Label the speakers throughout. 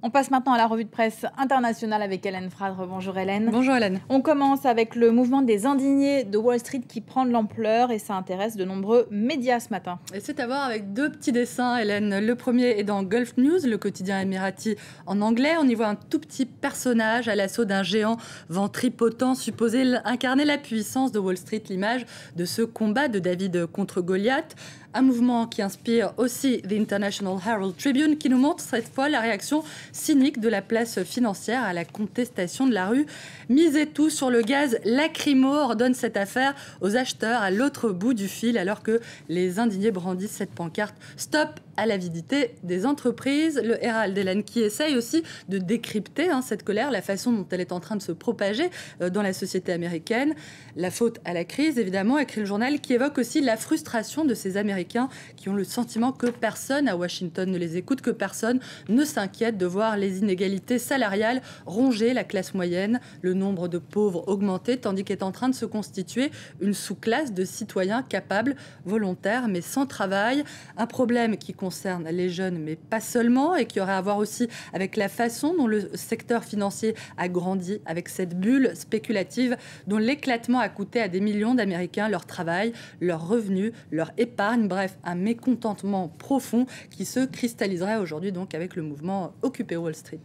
Speaker 1: On passe maintenant à la revue de presse internationale avec Hélène Fradre. Bonjour Hélène.
Speaker 2: Bonjour Hélène.
Speaker 1: On commence avec le mouvement des indignés de Wall Street qui prend de l'ampleur et ça intéresse de nombreux médias ce matin.
Speaker 2: Et c'est à voir avec deux petits dessins, Hélène. Le premier est dans Gulf News, le quotidien émirati en anglais. On y voit un tout petit personnage à l'assaut d'un géant ventripotent supposé incarner la puissance de Wall Street, l'image de ce combat de David contre Goliath. Un mouvement qui inspire aussi The International Herald Tribune, qui nous montre cette fois la réaction cynique de la place financière à la contestation de la rue. Misez tout sur le gaz lacrymo, ordonne cette affaire aux acheteurs à l'autre bout du fil, alors que les indignés brandissent cette pancarte « Stop à l'avidité des entreprises ». Le Herald, Hélène, qui essaye aussi de décrypter cette colère, la façon dont elle est en train de se propager dans la société américaine. La faute à la crise, évidemment, écrit le journal, qui évoque aussi la frustration de ces Américains qui ont le sentiment que personne à Washington ne les écoute, que personne ne s'inquiète de voir les inégalités salariales ronger la classe moyenne, le nombre de pauvres augmenter, tandis qu'est en train de se constituer une sous-classe de citoyens capables, volontaires, mais sans travail. Un problème qui concerne les jeunes, mais pas seulement, et qui aurait à voir aussi avec la façon dont le secteur financier a grandi, avec cette bulle spéculative dont l'éclatement a coûté à des millions d'Américains leur travail, leurs revenus, leur épargne. Bref, un mécontentement profond qui se cristalliserait aujourd'hui donc avec le mouvement Occupy Wall Street.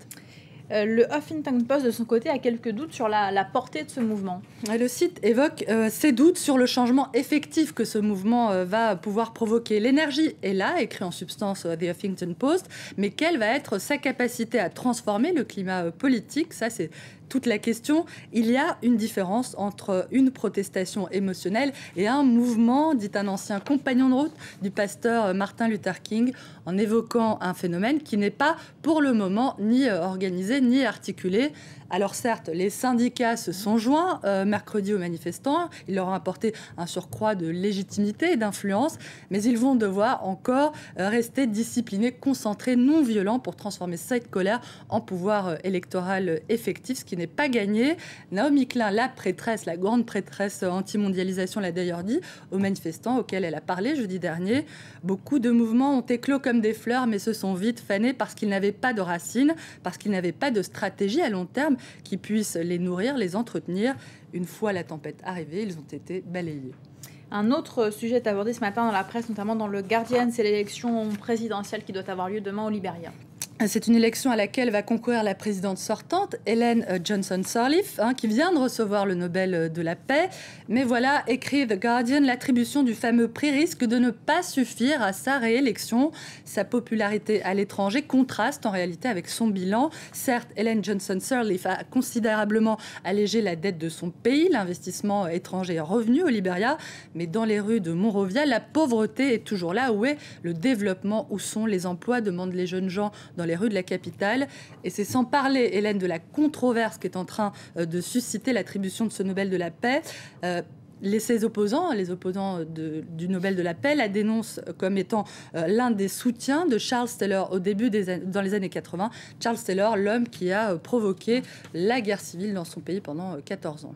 Speaker 1: Le Huffington Post, de son côté, a quelques doutes sur la portée de ce mouvement.
Speaker 2: Le site évoque ses doutes sur le changement effectif que ce mouvement va pouvoir provoquer. L'énergie est là, écrit en substance The Huffington Post, mais quelle va être sa capacité à transformer le climat politique? Ça, c'est toute la question. Il y a une différence entre une protestation émotionnelle et un mouvement, dit un ancien compagnon de route du pasteur Martin Luther King, en évoquant un phénomène qui n'est pas pour le moment ni organisé ni articulé. Alors certes, les syndicats se sont joints mercredi aux manifestants. Ils leur ont apporté un surcroît de légitimité et d'influence, mais ils vont devoir encore rester disciplinés, concentrés, non violents pour transformer cette colère en pouvoir électoral effectif, ce qui n'est pas gagné. Naomi Klein, la prêtresse, la grande prêtresse anti-mondialisation, l'a d'ailleurs dit aux manifestants auxquels elle a parlé jeudi dernier. Beaucoup de mouvements ont éclos comme des fleurs, mais se sont vite fanés parce qu'ils n'avaient pas de racines, parce qu'ils n'avaient pas de stratégie à long terme qui puissent les nourrir, les entretenir. Une fois la tempête arrivée, ils ont été balayés.
Speaker 1: Un autre sujet est abordé ce matin dans la presse, notamment dans le Guardian, c'est l'élection présidentielle qui doit avoir lieu demain au Libéria.
Speaker 2: C'est une élection à laquelle va concourir la présidente sortante, Ellen Johnson Sirleaf, qui vient de recevoir le Nobel de la paix. Mais voilà, écrit The Guardian, l'attribution du fameux prix risque de ne pas suffire à sa réélection. Sa popularité à l'étranger contraste en réalité avec son bilan. Certes, Ellen Johnson Sirleaf a considérablement allégé la dette de son pays. L'investissement étranger est revenu au Libéria. Mais dans les rues de Monrovia, la pauvreté est toujours là. Où est le développement? Où sont les emplois? Demandent les jeunes gens dans les rues de la capitale. Et c'est sans parler, Hélène, de la controverse qui est en train de susciter l'attribution de ce Nobel de la paix. Les opposants du Nobel de la paix la dénoncent comme étant l'un des soutiens de Charles Taylor dans les années 80. Charles Taylor, l'homme qui a provoqué la guerre civile dans son pays pendant 14 ans.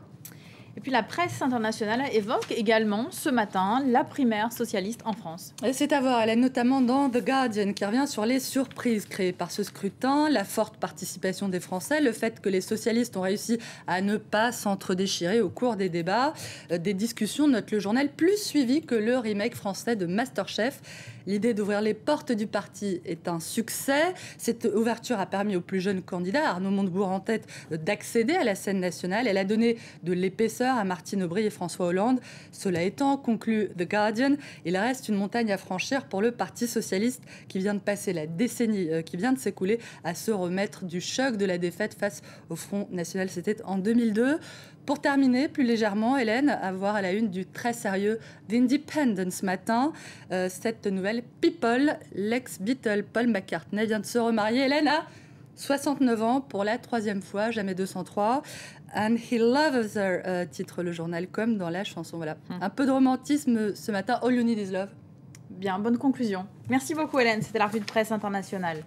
Speaker 1: Et puis la presse internationale évoque également ce matin la primaire socialiste en France.
Speaker 2: C'est à voir, elle est notamment dans The Guardian qui revient sur les surprises créées par ce scrutin, la forte participation des Français, le fait que les socialistes ont réussi à ne pas s'entre-déchirer au cours des débats, des discussions, note le journal, plus suivies que le remake français de MasterChef. L'idée d'ouvrir les portes du parti est un succès. Cette ouverture a permis aux plus jeunes candidats, Arnaud Montebourg en tête, d'accéder à la scène nationale. Elle a donné de l'épaisseur à Martine Aubry et François Hollande. Cela étant, conclut The Guardian, il reste une montagne à franchir pour le Parti socialiste qui vient de passer la décennie qui vient de s'écouler à se remettre du choc de la défaite face au Front National. C'était en 2002. Pour terminer, plus légèrement, Hélène, à voir à la une du très sérieux d'Independent ce matin, cette nouvelle People, l'ex-Beatle Paul McCartney vient de se remarier. Hélène a 69 ans pour la troisième fois, jamais 203. And he loves her, titre le journal, comme dans la chanson. Voilà. Un peu de romantisme ce matin. All you need is love.
Speaker 1: Bien, bonne conclusion. Merci beaucoup Hélène, c'était la revue de presse internationale.